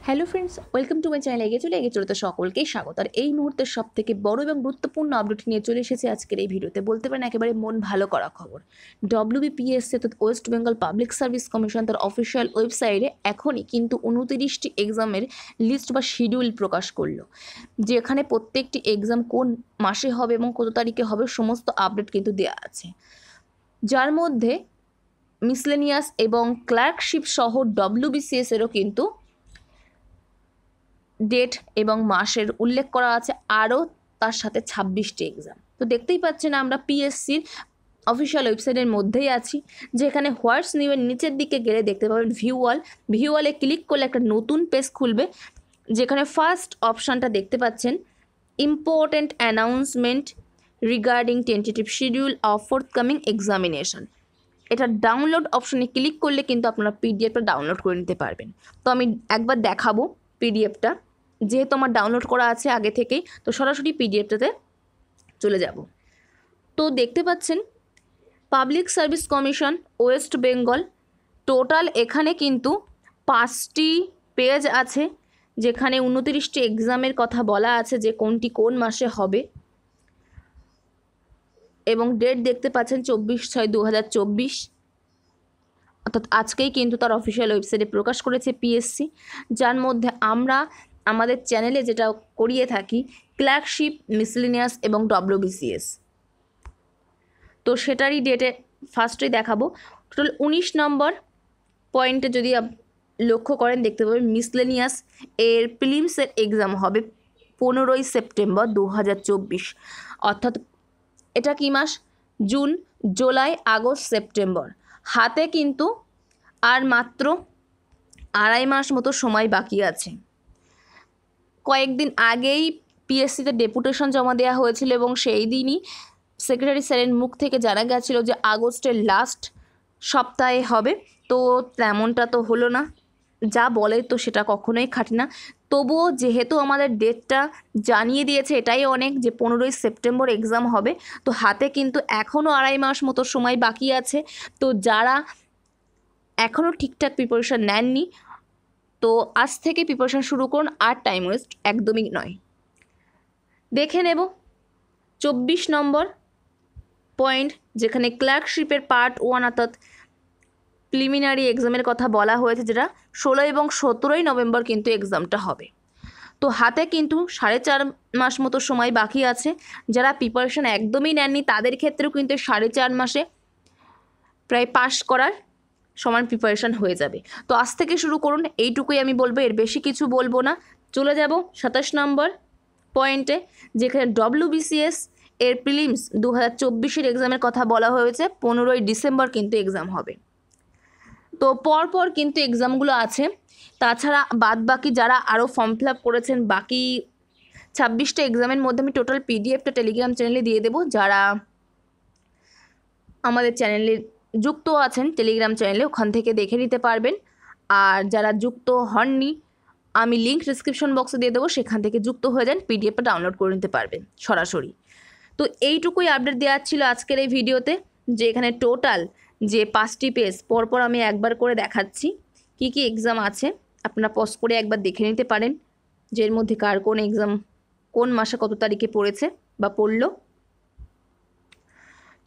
Hello friends, welcome to my channel. এগিয়ে চলে তো সকলকেই স্বাগত। আর এই মুহূর্তের সব থেকে বড় এবং গুরুত্বপূর্ণ আপডেট নিয়ে চলে এসেছে আজকের এই ভিডিওতে। বলতে পারেন একেবারে মন ভালো করা খবর। WBPSC অর্থাৎ West Bengal public service commission তার অফিসিয়াল ওয়েবসাইটে এখনই কিন্তু 29টি এক্সামের লিস্ট বা শিডিউল প্রকাশ করলো, যেখানে প্রত্যেকটি এক্সাম কোন মাসে হবে এবং কত তারিখে হবে সমস্ত আপডেট কিন্তু দেওয়া আছে, যার মধ্যে মিসলেনিয়াস এবং ক্লার্কশিপ সহ WBCS এরও কিন্তু ডেট এবং মাসের উল্লেখ করা আছে, আরও তার সাথে 26টি এক্সাম। তো দেখতেই পাচ্ছেন আমরা পিএসসির অফিসিয়াল ওয়েবসাইটের মধ্যেই আছি, যেখানে হোয়াটস নিউয়ের নিচের দিকে গেলে দেখতে পাবেন ভিউওয়ালে ক্লিক করলে একটা নতুন পেজ খুলবে, যেখানে ফার্স্ট অপশানটা দেখতে পাচ্ছেন important announcement regarding tentative schedule of forthcoming examination. এটা ডাউনলোড অপশনে ক্লিক করলে কিন্তু আপনারা পিডিএফটা ডাউনলোড করে নিতে পারবেন। তো আমি একবার দেখাবো পিডিএফটা, যেহেতু আমার ডাউনলোড করা আছে আগে থেকেই, তো সরাসরি পিডিএফটাতে চলে যাব। তো দেখতে পাচ্ছেন public service commission West Bengal, total এখানে কিন্তু 5টি পেজ আছে, যেখানে 29টি এক্সামের কথা বলা আছে যে কোনটি কোন মাসে হবে, এবং ডেট দেখতে পাচ্ছেন 24/6/2024, অর্থাৎ আজকেই কিন্তু তার অফিসিয়াল ওয়েবসাইটে প্রকাশ করেছে পিএসসি, যার মধ্যে আমরা আমাদের চ্যানেলে যেটা করিয়ে থাকি ক্লার্কশিপ, মিসলেনিয়াস এবং WBCS, তো সেটারই ডেটে ফার্স্টেই দেখাবো। টোটাল 19 নম্বর পয়েন্টে যদি লক্ষ্য করেন দেখতে পাবেন মিসলেনিয়াস এর প্রিলিমসের এক্সাম হবে 15ই সেপ্টেম্বর 2024, অর্থাৎ এটা কি মাস? June, July, August, September. হাতে কিন্তু আর মাত্র 2.5 মাস মতো সময় বাকি আছে। কয়েকদিন আগেই পিএসসিতে ডেপুটেশন জমা দেওয়া হয়েছিল এবং সেই দিনই সেক্রেটারি স্যারের মুখ থেকে জানা গেছিলো যে আগস্টের লাস্ট সপ্তাহে হবে। তো তেমনটা তো হলো না, যা বলে তো সেটা কখনোই খাটে না। তবুও যেহেতু আমাদের ডেটটা জানিয়ে দিয়েছে, এটাই অনেক যে 15ই সেপ্টেম্বর এক্সাম হবে, তো হাতে কিন্তু এখনও 2.5 মাস মতো সময় বাকি আছে। তো যারা এখনও ঠিকঠাক প্রিপারেশান নেননি, তো আজ থেকে প্রিপারেশান শুরু করুন, আর টাইম ওয়েস্ট একদমই নয়। দেখে নেব 24 নম্বর পয়েন্ট, যেখানে ক্লার্কশিপের পার্ট 1 অর্থাৎ প্রিলিমিনারি এক্সামের কথা বলা হয়েছে, যেটা 16 এবং 17ই নভেম্বর কিন্তু এক্সামটা হবে। তো হাতে কিন্তু 4.5 মাস মতো সময় বাকি আছে। যারা প্রিপারেশান একদমই নেননি তাদের ক্ষেত্রেও কিন্তু 4.5 মাসে প্রায় পাস করার সমান প্রিপারেশান হয়ে যাবে। তো আজ থেকে শুরু করুন, এইটুকুই আমি বলবো, এর বেশি কিছু বলবো না। চলে যাব 27 নম্বর পয়েন্টে, যেখানে WBCS এর প্রিলিমস 2024-এর এক্সামের কথা বলা হয়েছে। 15ই ডিসেম্বর কিন্তু এক্সাম হবে। তো পরপর কিন্তু এক্সামগুলো আছে। তাছাড়া বাদবাকি যারা আরও ফর্ম ফিল আপ করেছেন বাকি 26টা এক্সামের মধ্যে আমি টোটাল পিডিএফটা টেলিগ্রাম চ্যানেলে দিয়ে দেবো। যারা আমাদের চ্যানেলে যুক্ত আছেন টেলিগ্রাম চ্যানেলে, ওখান থেকে দেখে নিতে পারবেন। আর যারা যুক্ত হননি, আমি লিঙ্ক ডিসক্রিপশন বক্সে দিয়ে দেবো, সেখান থেকে যুক্ত হয়ে যান, পিডিএফটা ডাউনলোড করে নিতে পারবেন সরাসরি। তো এইটুকুই আপডেট দেওয়ার ছিল আজকের এই ভিডিওতে, যে এখানে টোটাল যে 5টি পেজ পরপর আমি একবার করে দেখাচ্ছি কি কি এক্সাম আছে, আপনারা পজ করে একবার দেখে নিতে পারেন যে এর মধ্যে কার কোন এক্সাম কোন মাসে কত তারিখে পড়েছে বা পড়লো।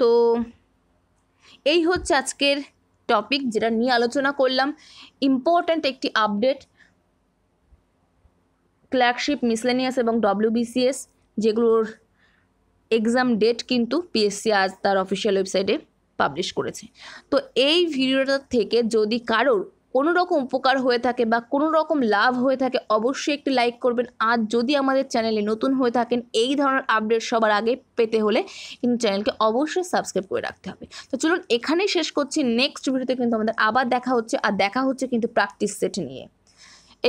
তো এই হচ্ছে আজকের টপিক, যেটা নিয়ে আলোচনা করলাম। ইম্পর্ট্যান্ট একটি আপডেট ক্লার্কশিপ, মিসলেনিয়াস এবং WBCS, যেগুলোর এক্সাম ডেট কিন্তু পিএসসি আজ তার অফিসিয়াল ওয়েবসাইটে পাবলিশ করেছে। তো এই ভিডিওটা থেকে যদি কারোর কোনো রকম উপকার হয়ে থাকে বা কোনো রকম লাভ হয়ে থাকে, অবশ্যই একটি লাইক করবেন। আর যদি আমাদের চ্যানেলে নতুন হয়ে থাকেন, এই ধরনের আপডেট সবার আগে পেতে হলে কিন্তু চ্যানেলকে অবশ্যই সাবস্ক্রাইব করে রাখতে হবে। তো চলুন এখানেই শেষ করছি। নেক্সট ভিডিওতে কিন্তু আমাদের আবার দেখা হচ্ছে, আর দেখা হচ্ছে কিন্তু প্র্যাকটিস সেট নিয়ে।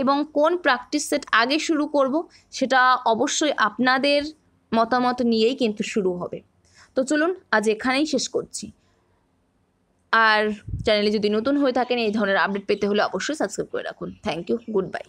এবং কোন প্র্যাকটিস সেট আগে শুরু করব সেটা অবশ্যই আপনাদের মতামত নিয়েই কিন্তু শুরু হবে। তো চলুন আজ এখানেই শেষ করছি। আর চ্যানেলে যদি নতুন হয়ে থাকেন, এই ধরনের আপডেট পেতে হলে অবশ্যই সাবস্ক্রাইব করে রাখুন। Thank you, good bye.